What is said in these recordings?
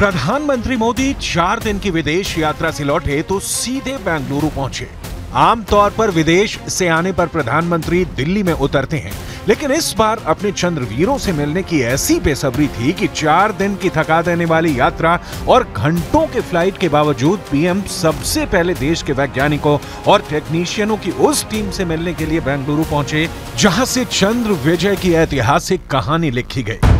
प्रधानमंत्री मोदी 4 दिन की विदेश यात्रा से लौटे तो सीधे बेंगलुरु पहुंचे। आमतौर पर विदेश से आने पर प्रधानमंत्री दिल्ली में उतरते हैं, लेकिन इस बार अपने चंद्रवीरों से मिलने की ऐसी बेसब्री थी कि 4 दिन की थका देने वाली यात्रा और घंटों के फ्लाइट के बावजूद पीएम सबसे पहले देश के वैज्ञानिकों और टेक्नीशियनों की उस टीम से मिलने के लिए बेंगलुरु पहुंचे, जहां से चंद्र विजय की ऐतिहासिक कहानी लिखी गई।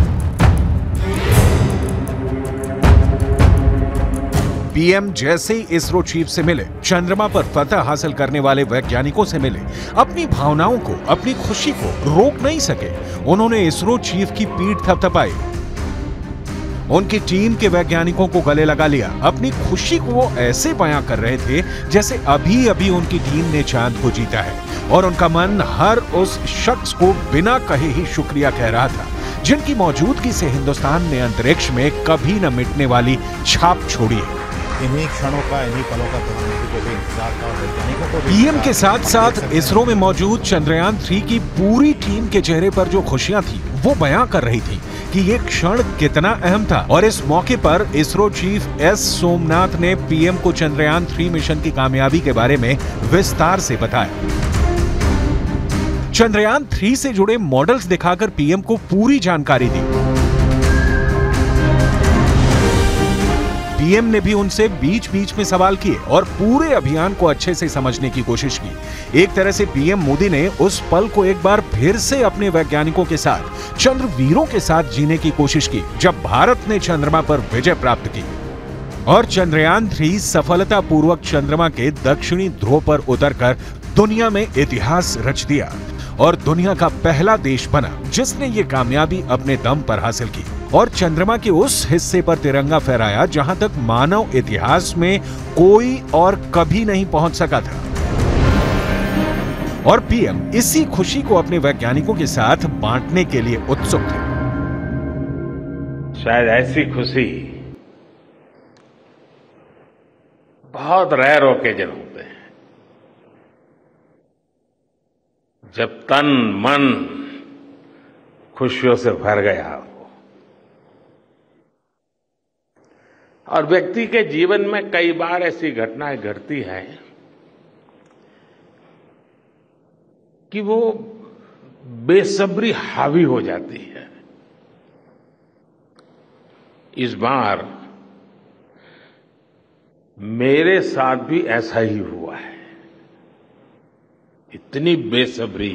पीएम जैसे ही इसरो चीफ से मिले, चंद्रमा पर फतह हासिल करने वाले वैज्ञानिकों से मिले, अपनी भावनाओं को, अपनी खुशी को रोक नहीं सके। उन्होंने इसरो चीफ की पीठ थपथपाई, उनकी टीम के वैज्ञानिकों को गले लगा लिया। अपनी खुशी को वो ऐसे बयां कर रहे थे जैसे अभी अभी उनकी टीम ने चांद को जीता है, और उनका मन हर उस शख्स को बिना कहे ही शुक्रिया कह रहा था, जिनकी मौजूदगी से हिंदुस्तान ने अंतरिक्ष में कभी न मिटने वाली छाप छोड़ी है। इन्हीं क्षणों का, इन्हीं पलों का प्रधानमंत्री को भी इंतजार था, वैज्ञानिकों को भी। पीएम के साथ साथ इसरो में मौजूद चंद्रयान 3 की पूरी टीम के चेहरे पर जो खुशियां थी, वो बयां कर रही थी कि ये क्षण कितना अहम था। और इस मौके पर इसरो चीफ एस सोमनाथ ने पीएम को चंद्रयान 3 मिशन की कामयाबी के बारे में विस्तार से बताया। चंद्रयान 3 से जुड़े मॉडल्स दिखाकर पीएम को पूरी जानकारी दी। पीएम ने भी उनसे बीच बीच में सवाल किए और पूरे अभियान को अच्छे से समझने की कोशिश की। एक तरह से पीएम मोदी ने उस पल को एक बार फिर से अपने वैज्ञानिकों के साथ, चंद्रवीरों के साथ जीने की कोशिश की, जब भारत ने चंद्रमा पर विजय प्राप्त की और चंद्रयान 3 सफलतापूर्वक चंद्रमा के दक्षिणी ध्रुव पर उतरकर दुनिया में इतिहास रच दिया और दुनिया का पहला देश बना जिसने ये कामयाबी अपने दम पर हासिल की और चंद्रमा के उस हिस्से पर तिरंगा फहराया जहां तक मानव इतिहास में कोई और कभी नहीं पहुंच सका था। और पीएम इसी खुशी को अपने वैज्ञानिकों के साथ बांटने के लिए उत्सुक थे। शायद ऐसी खुशी बहुत रेयर ओकेजन होते हैं जब तन मन खुशियों से भर गया हो। और व्यक्ति के जीवन में कई बार ऐसी घटनाएं घटती हैं कि वो बेसब्री हावी हो जाती है। इस बार मेरे साथ भी ऐसा ही हुआ है। इतनी बेसब्री,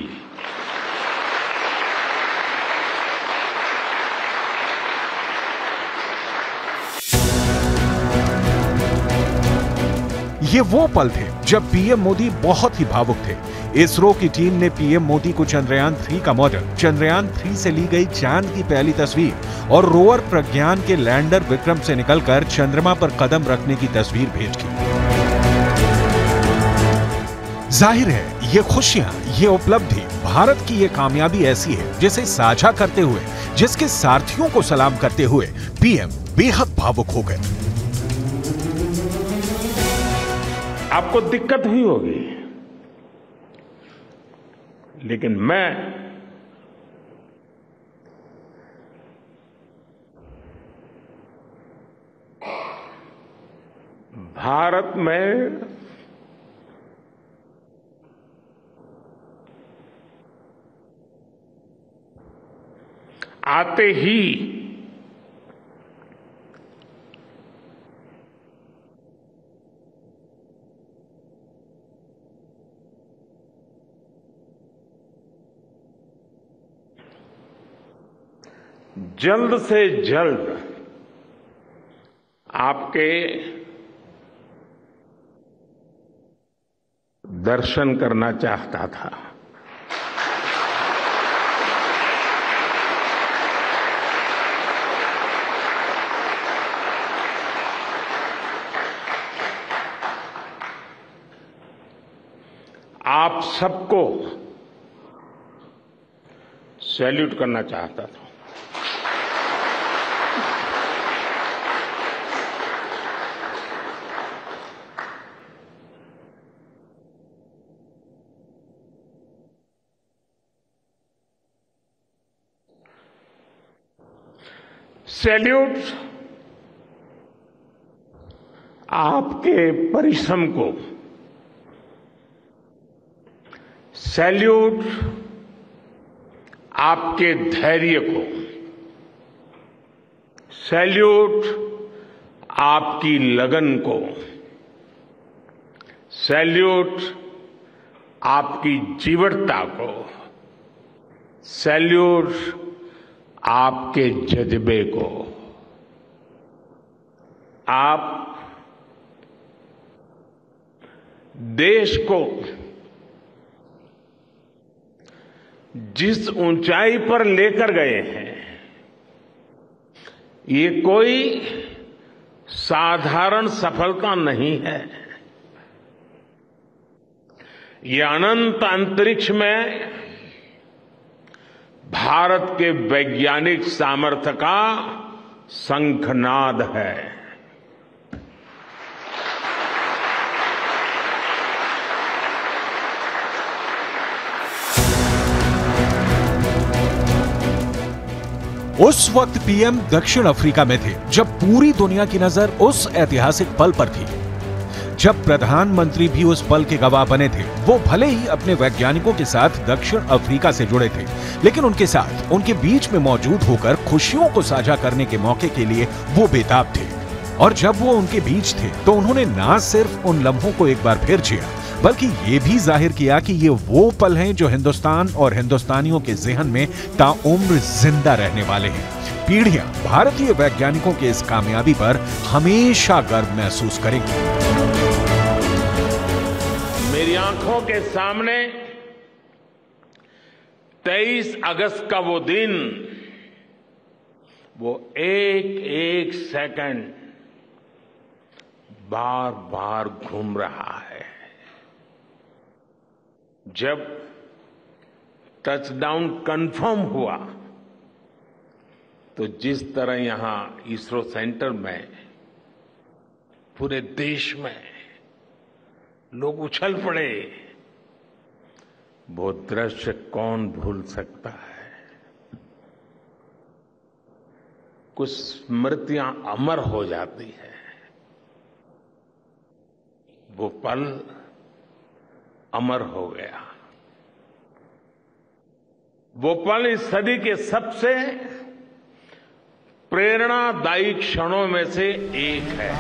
ये वो पल थे जब पीएम मोदी बहुत ही भावुक थे। इसरो की टीम ने पीएम मोदी को चंद्रयान 3 का मॉडल, चंद्रयान 3 से ली गई चांद की पहली तस्वीर और रोवर प्रज्ञान के लैंडर विक्रम से निकलकर चंद्रमा पर कदम रखने की तस्वीर भेज की। जाहिर है ये खुशियां, ये उपलब्धि, भारत की ये कामयाबी ऐसी है जिसे साझा करते हुए, जिसके सारथियों को सलाम करते हुए पीएम बेहद भावुक हो गए। आपको दिक्कत हुई होगी, लेकिन मैं भारत में आते ही जल्द से जल्द आपके दर्शन करना चाहता था। आप सबको सैल्यूट करना चाहता था। सैल्यूट आपके परिश्रम को, सैल्यूट आपके धैर्य को, सैल्यूट आपकी लगन को, सैल्यूट आपकी जीवटता को, सैल्यूट आपके जज्बे को। आप देश को जिस ऊंचाई पर लेकर गए हैं, ये कोई साधारण सफलता नहीं है। ये अनंत अंतरिक्ष में भारत के वैज्ञानिक सामर्थ्य का शंखनाद है। उस वक्त पीएम दक्षिण अफ्रीका में थे जब पूरी दुनिया की नजर उस ऐतिहासिक पल पर थी, जब प्रधानमंत्री भी उस पल के गवाह बने थे। वो भले ही अपने वैज्ञानिकों के साथ दक्षिण अफ्रीका से जुड़े थे, लेकिन उनके साथ, उनके बीच में मौजूद होकर खुशियों को साझा करने के मौके के लिए वो बेताब थे। और जब वो उनके बीच थे तो उन्होंने ना सिर्फ उन लम्हों को एक बार फिर जिया, बल्कि ये भी जाहिर किया कि ये वो पल हैं जो हिंदुस्तान और हिंदुस्तानियों के ज़हन में ताउम्र जिंदा रहने वाले हैं। पीढ़ियां भारतीय वैज्ञानिकों के इस कामयाबी पर हमेशा गर्व महसूस करेंगी। मेरी आंखों के सामने 23 अगस्त का वो दिन, वो एक एक सेकंड बार बार घूम रहा है। जब टचडाउन कंफर्म हुआ तो जिस तरह यहां इसरो सेंटर में, पूरे देश में लोग उछल पड़े, वो दृश्य कौन भूल सकता है। कुछ स्मृतियां अमर हो जाती है। वो पल अमर हो गया। वो पल इस सदी के सबसे प्रेरणादायी क्षणों में से एक है।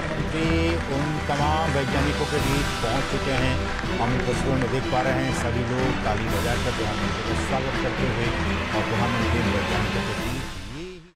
उन तमाम वैज्ञानिकों के बीच पहुंच चुके हैं। हम इन तस्वीरों में देख पा रहे हैं, सभी लोग ताली बजाकर प्रधानमंत्री का स्वागत करते हुए और प्रधानमंत्री वैज्ञानिकों को